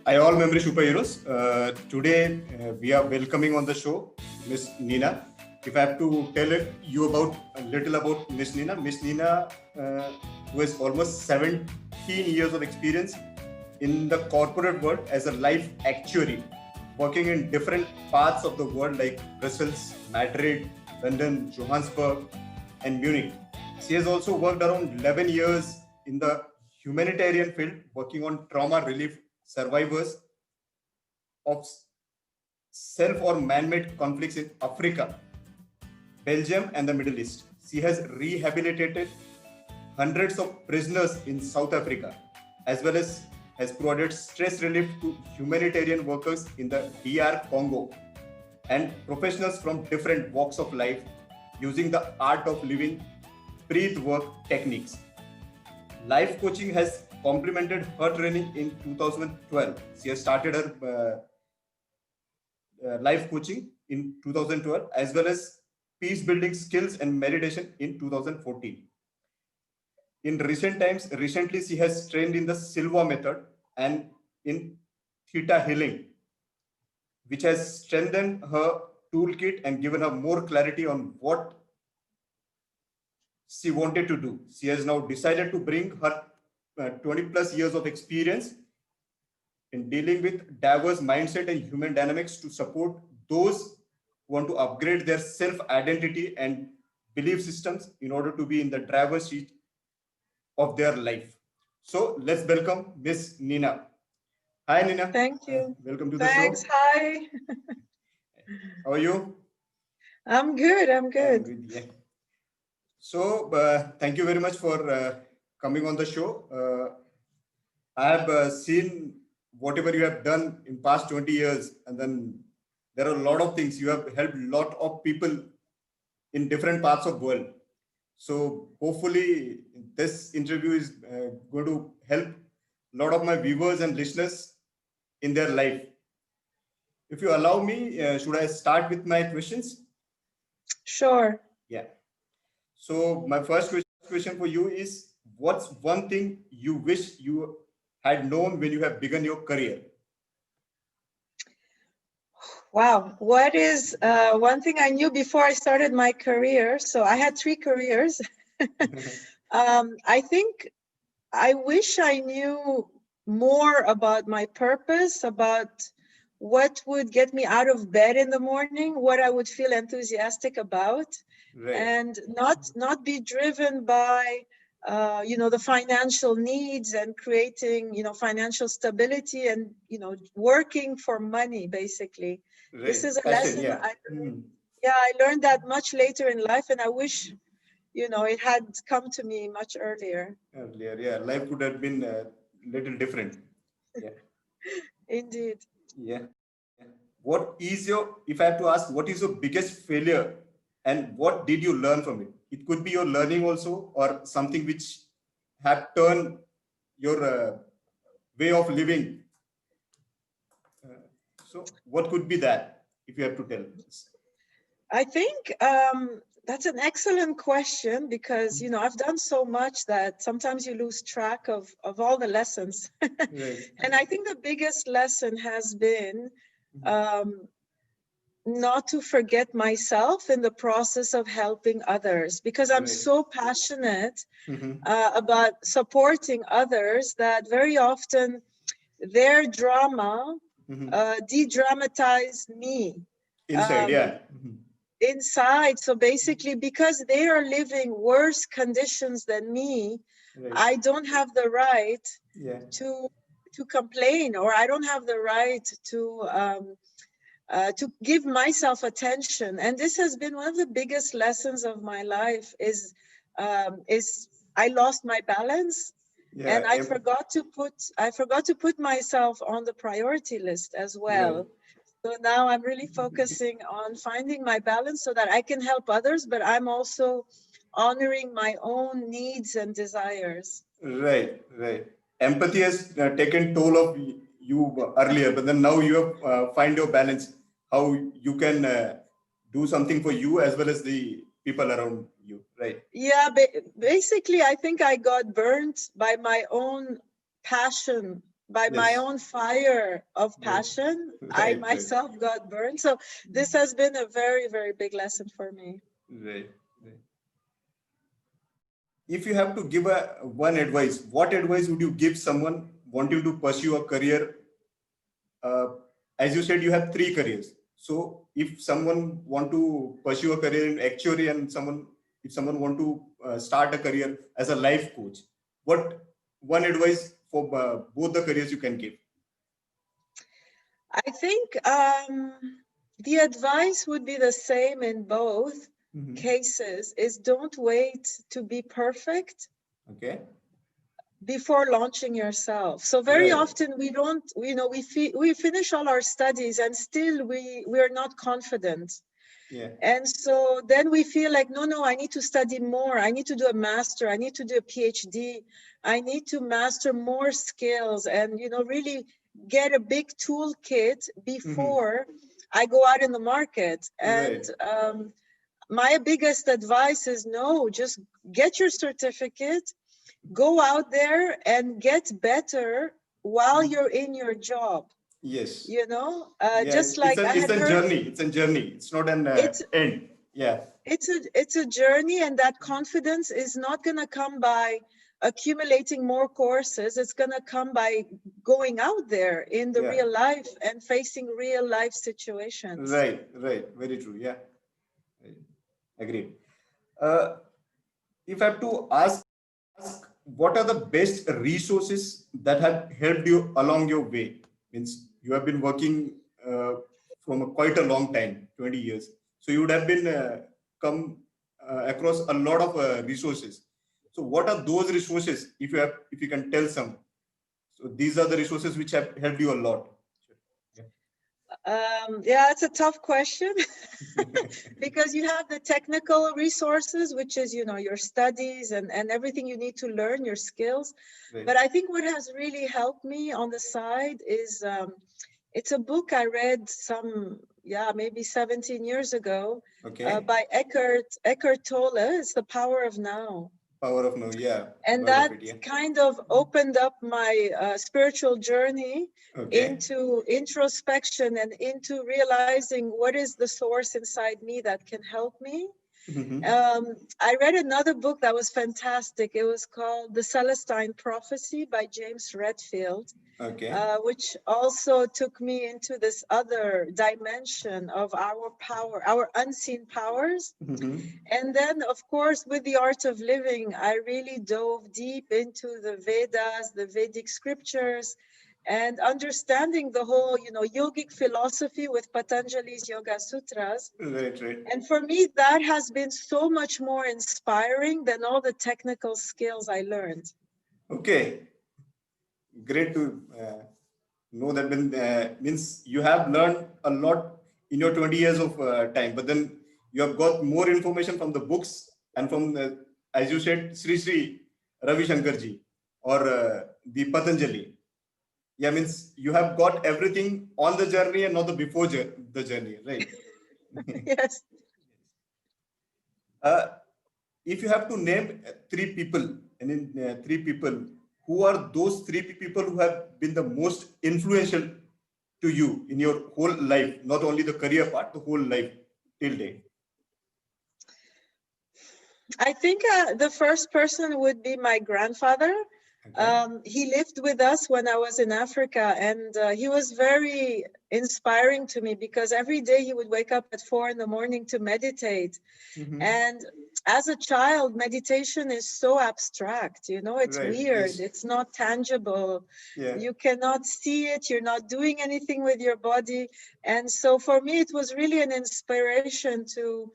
I all memory superheroes. Today we are welcoming on the show Miss Nina. If I have to tell you about a little about Miss Nina, who has almost 17 years of experience in the corporate world as a life actuary, working in different parts of the world like Brussels, Madrid, London, Johannesburg, and Munich. She has also worked around 11 years in the humanitarian field, working on trauma relief survivors of self or man-made conflicts in Africa, Belgium, and the Middle East. She has rehabilitated hundreds of prisoners in South Africa, as well as has provided stress relief to humanitarian workers in the DR Congo and professionals from different walks of life using the art of living breathwork techniques. Life coaching has complemented her training in 2012. She has started her life coaching in 2012, as well as Peacebuilding Skills and Mediation in 2014. In recently she has trained in the Silva method and in Theta Healing, which has strengthened her toolkit and given her more clarity on what she wanted to do. She has now decided to bring her 20 plus years of experience in dealing with diverse mindset and human dynamics to support those who want to upgrade their self-identity and belief systems in order to be in the driver's seat of their life. So let's welcome Miss Nina. Hi, Nina. Thank you. Welcome to Thanks. the show. Hi. How are you? I'm good. I'm good. Yeah. So thank you very much for coming on the show. I have seen whatever you have done in past 20 years, and then there are a lot of things. You have helped a lot of people in different parts of the world. So hopefully this interview is going to help a lot of my viewers and listeners in their life. If you allow me, should I start with my questions? Sure. Yeah. So my first question for you is, what's one thing you wish you had known when you have begun your career? Wow. What is one thing I knew before I started my career? So I had 3 careers. I think I wish I knew more about my purpose, about what would get me out of bed in the morning, what I would feel enthusiastic about, Right. and not be driven by the financial needs and creating financial stability and working for money basically. Right. This is a Passion, lesson yeah. I learned that much later in life, and I wish it had come to me much earlier. Yeah, life could have been a little different. Yeah. Indeed. Yeah. What is your, if I have to ask, what is your biggest failure and what did you learn from it? It could be your learning also, or something which have turned your way of living. So what could be that, if you have to tell us? I think that's an excellent question, because I've done so much that sometimes you lose track of all the lessons. Right. And I think the biggest lesson has been not to forget myself in the process of helping others, because I'm so passionate about supporting others that very often their drama de-dramatize me. Inside, Inside. So basically, because they are living worse conditions than me, I don't have the right to complain, or I don't have the right to give myself attention. And this has been one of the biggest lessons of my life, is I lost my balance. Yeah, and I forgot to put myself on the priority list as well. Right. So now I'm really focusing on finding my balance so that I can help others, but I'm also honoring my own needs and desires. Right. Empathy has taken toll of you earlier, but then now you have find your balance, how you can do something for you as well as the people around you, right? Yeah, basically, I think I got burnt by my own passion by my own fire of passion. I myself got burned. So this has been a very, very big lesson for me. Right. If you have to give one advice, what advice would you give someone wanting to pursue a career? As you said, you have 3 careers. So if someone want to pursue a career in actuary and if someone want to start a career as a life coach, what one advice for both the careers you can give? I think the advice would be the same in both cases, is don't wait to be perfect. Okay. Before launching yourself. So very often we don't, we finish all our studies and still we're not confident. Yeah. And so then we feel like, no, I need to study more. I need to do a master. I need to do a PhD. I need to master more skills and, really get a big toolkit before I go out in the market. And my biggest advice is no, just get your certificate, go out there and get better while you're in your job. Yes. Just like it's a journey. It's a journey. It's not an end. Yeah. It's a journey, and that confidence is not going to come by accumulating more courses. It's going to come by going out there in the real life and facing real life situations. Right. Very true. Yeah. Agreed. If I have to ask, what are the best resources that have helped you along your way? Means you have been working from quite a long time, 20 years. So you would have been come across a lot of resources. So what are those resources? If you can tell some. So these are the resources which have helped you a lot. It's a tough question because you have the technical resources, which is, your studies and everything you need to learn, your skills. Right. But I think what has really helped me on the side is, it's a book I read maybe 17 years ago by Eckhart Tolle. It's The Power of Now. Power of Now, yeah. And that kind of opened up my spiritual journey into introspection and into realizing what is the source inside me that can help me. I read another book that was fantastic. It was called The Celestine Prophecy by James Redfield, which also took me into this other dimension of our power, our unseen powers. And then, of course, with the Art of Living, I really dove deep into the Vedas, the Vedic scriptures, and understanding the whole, yogic philosophy with Patanjali's Yoga Sutras. Right. And for me, that has been so much more inspiring than all the technical skills I learned. Okay. Great to know that means you have learned a lot in your 20 years of time, but then you have got more information from the books and from, as you said, Sri Ravi Shankarji or the Patanjali. Yeah, means you have got everything on the journey and not the before the journey, right? Yes. If you have to name 3 people, and in 3 people, who are those 3 people who have been the most influential to you in your whole life, not only the career part, the whole life till date? I think the first person would be my grandfather. He lived with us when I was in Africa, and he was very inspiring to me because every day he would wake up at 4 a.m. to meditate. And as a child, meditation is so abstract, it's weird. Yes. It's not tangible. Yeah. You cannot see it. You're not doing anything with your body. And so for me, it was really an inspiration to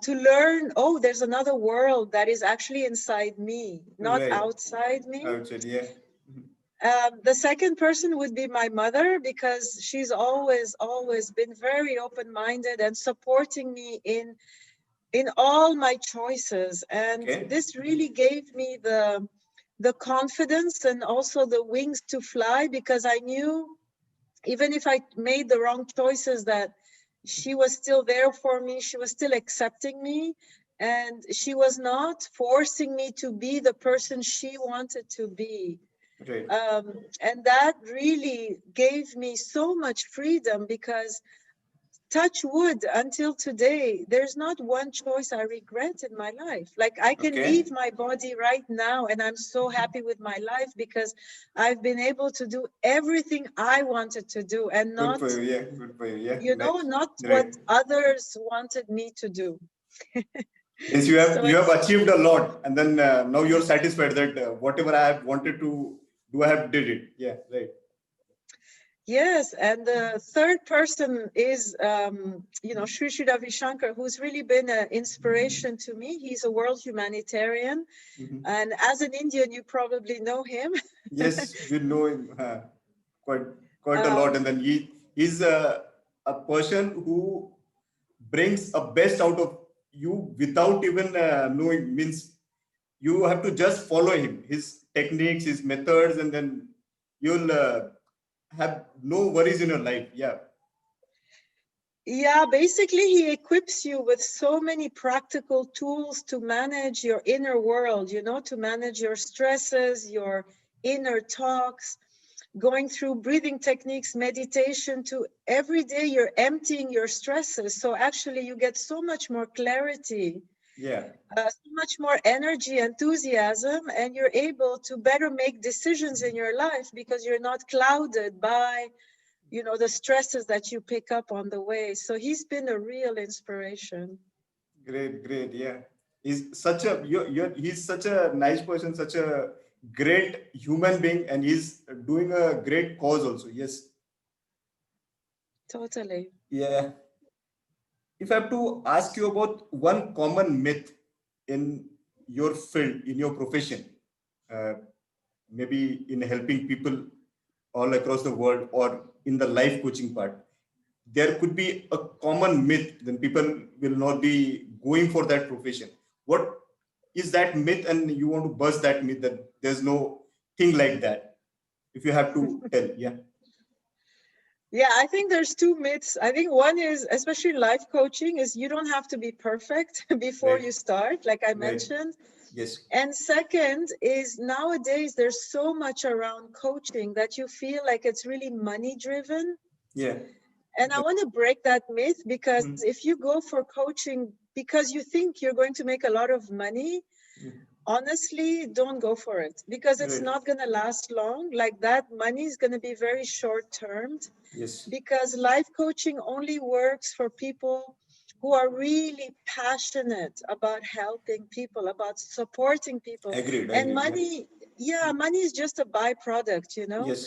learn, there's another world that is actually inside me, not outside me. Outside, yeah. The second person would be my mother, because she's always been very open-minded and supporting me in all my choices. And this really gave me the confidence and also the wings to fly, because I knew even if I made the wrong choices, that she was still there for me. She was still accepting me, and she was not forcing me to be the person she wanted to be. Right. And that really gave me so much freedom, because touch wood, until today, there's not one choice I regret in my life. Like, I can leave my body right now and I'm so happy with my life, because I've been able to do everything I wanted to do, and not, good for you. Yeah, good for you. Yeah, you know, nice. not Great. what others wanted me to do. Yes, So you have achieved a lot, and then now you're satisfied that whatever I have wanted to do, I have did it. Yeah, right. yes, and the third person is, Sri Sri Ravi Shankar, who's really been an inspiration to me. He's a world humanitarian, and as an Indian, you probably know him. Yes, we know him quite quite a lot, and then he's a person who brings a best out of you without even knowing. Means you have to just follow him, his techniques, his methods, and then you'll have no worries in your life. Yeah. Yeah, basically, he equips you with so many practical tools to manage your inner world, to manage your stresses, your inner talks, going through breathing techniques, meditation, to every day you're emptying your stresses. So actually, you get so much more clarity. Yeah. So much more energy, enthusiasm, and you're able to better make decisions in your life, because you're not clouded by the stresses that you pick up on the way. So he's been a real inspiration. Great, great. Yeah. He's such a he's such a nice person, such a great human being, and he's doing a great cause also. Yes. Totally. Yeah. If I have to ask you about one common myth in your field, in your profession, uh, maybe in helping people all across the world or in the life coaching part, there could be a common myth, then people will not be going for that profession. What is that myth? And you want to bust that myth that there's no thing like that. If you have to tell, yeah. Yeah, I think there's two myths. I think one is, especially life coaching, is you don't have to be perfect before Right. you start, like I Right. mentioned. Yes. And second is, nowadays there's so much around coaching that you feel like it's really money driven. Yeah. And I want to break that myth, because if you go for coaching because you think you're going to make a lot of money, honestly, don't go for it, because it's Right. not going to last long. Like, that money is going to be very short termed, Yes. because life coaching only works for people who are really passionate about helping people, about supporting people. Agreed. And Agreed. money, yeah, money is just a byproduct, Yes.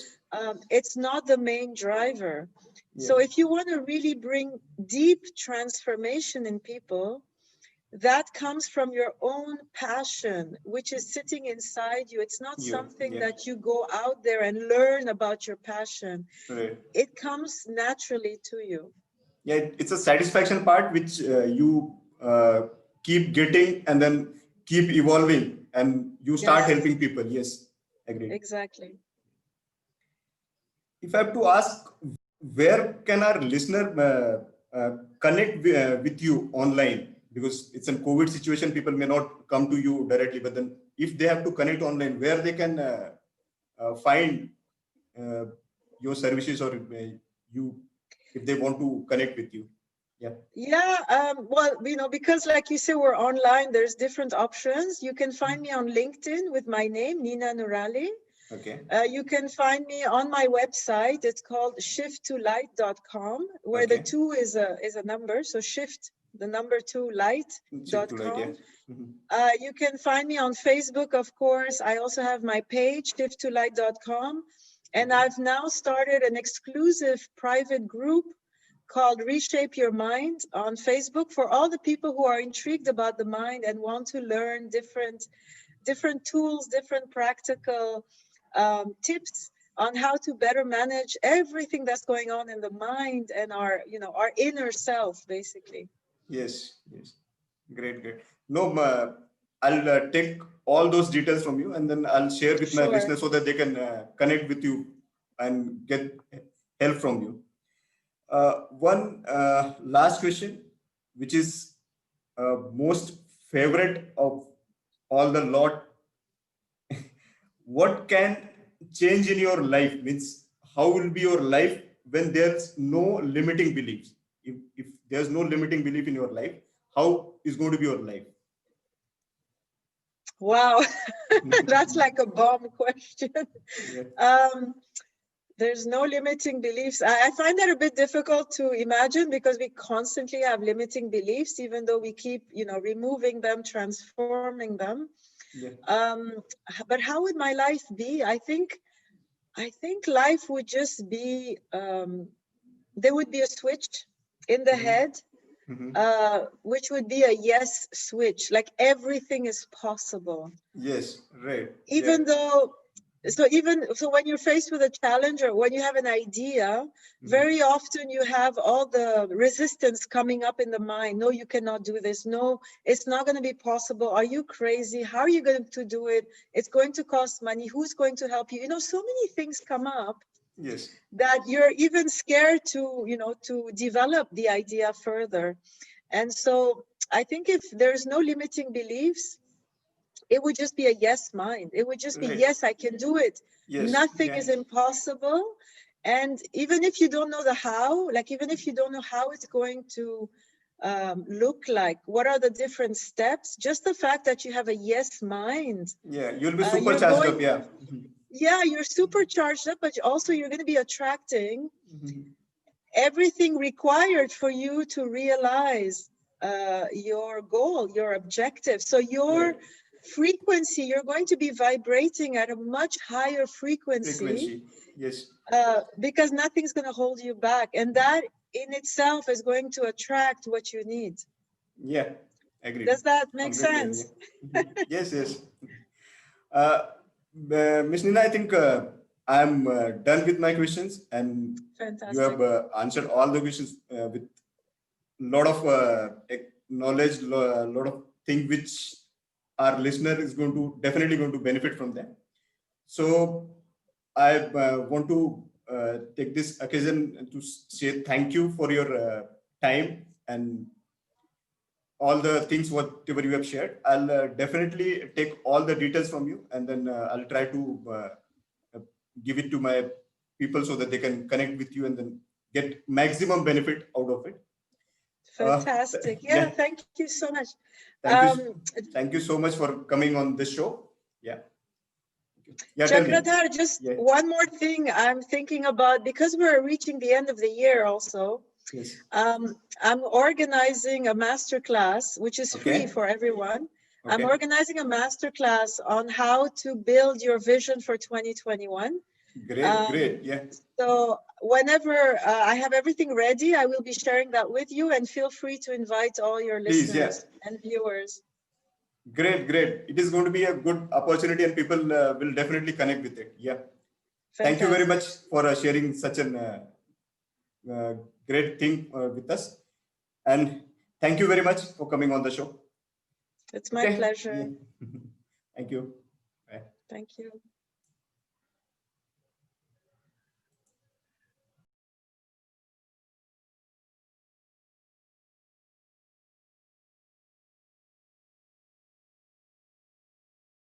it's not the main driver. Yeah. So if you want to really bring deep transformation in people, that comes from your own passion, which is sitting inside you. It's not something that you go out there and learn about your passion. Right. It comes naturally to you. Yeah, it's a satisfaction part which you keep getting and then keep evolving and you start Yes, helping people. Yes, agreed. exactly. If I have to ask, where can our listener connect with you online? Because it's a COVID situation, people may not come to you directly, but then if they have to connect online, where they can find uh, your services, or you, if they want to connect with you. Yeah. Yeah, well, because like you say, we're online, there's different options. You can find me on LinkedIn with my name, Nina Noorali. Okay. You can find me on my website. It's called shifttolight.com, where the 2 is a number. So shift, the number 2, light.com. Yeah. You can find me on Facebook, of course. I also have my page, shifttolight.com. And I've now started an exclusive private group called Reshape Your Mind on Facebook, for all the people who are intrigued about the mind and want to learn different tools, different practical tips on how to better manage everything that's going on in the mind and our inner self, basically. Yes, yes. Great, great. No, I'll take all those details from you and then I'll share with my Sure. listeners so that they can connect with you and get help from you. One last question, which is most favorite of all the lot. What can change in your life, means how will be your life when there's no limiting beliefs? If there's no limiting belief in your life, how is going to be your life? Wow, that's like a bomb question. Yeah. There's no limiting beliefs. I find that a bit difficult to imagine because we constantly have limiting beliefs, even though we keep, removing them, transforming them. Yeah. But how would my life be? I think life would just be, there would be a switch in the head, which would be a yes switch, like everything is possible. Yes, right. Even though, so when you're faced with a challenge or when you have an idea, very often you have all the resistance coming up in the mind. No, you cannot do this. No, it's not going to be possible. Are you crazy? How are you going to do it? It's going to cost money. Who's going to help you? So many things come up. Yes. That you're even scared to, to develop the idea further. And so I think if there's no limiting beliefs, it would just be a yes mind. It would just be, yes, I can do it. Yes. Nothing is impossible. And even if you don't know the how, like even if you don't know how it's going to look like, what are the different steps, just the fact that you have a yes mind. Yeah, you'll be supercharged up, yeah. Yeah, you're supercharged up, but also you're going to be attracting everything required for you to realize your goal, your objective. So your frequency, you're going to be vibrating at a much higher frequency. Yes. Because nothing's going to hold you back. And that in itself is going to attract what you need. Yeah, agree. Does that make sense? Yes, yes. Ms. Nina, I think I'm done with my questions, and fantastic. You have answered all the questions with a lot of knowledge, a lot of things which our listener is definitely going to benefit from them. So I want to take this occasion to say thank you for your time and all the things whatever you have shared. I'll definitely take all the details from you, and then I'll try to give it to my people so that they can connect with you and then get maximum benefit out of it. Fantastic. Yeah, thank you so much. Thank you so much for coming on this show. Yeah. Chakradhar, just one more thing I'm thinking about, because we're reaching the end of the year also. Yes. I'm organizing a masterclass, which is free for everyone. I'm organizing a masterclass on how to build your vision for 2021. Great. Yeah. So whenever I have everything ready, I will be sharing that with you, and feel free to invite all your listeners and viewers. Great. It is going to be a good opportunity, and people will definitely connect with it. Yeah. Fantastic. Thank you very much for sharing such an great thing with us. And thank you very much for coming on the show. It's my pleasure. Yeah. Thank you. Bye. Thank you.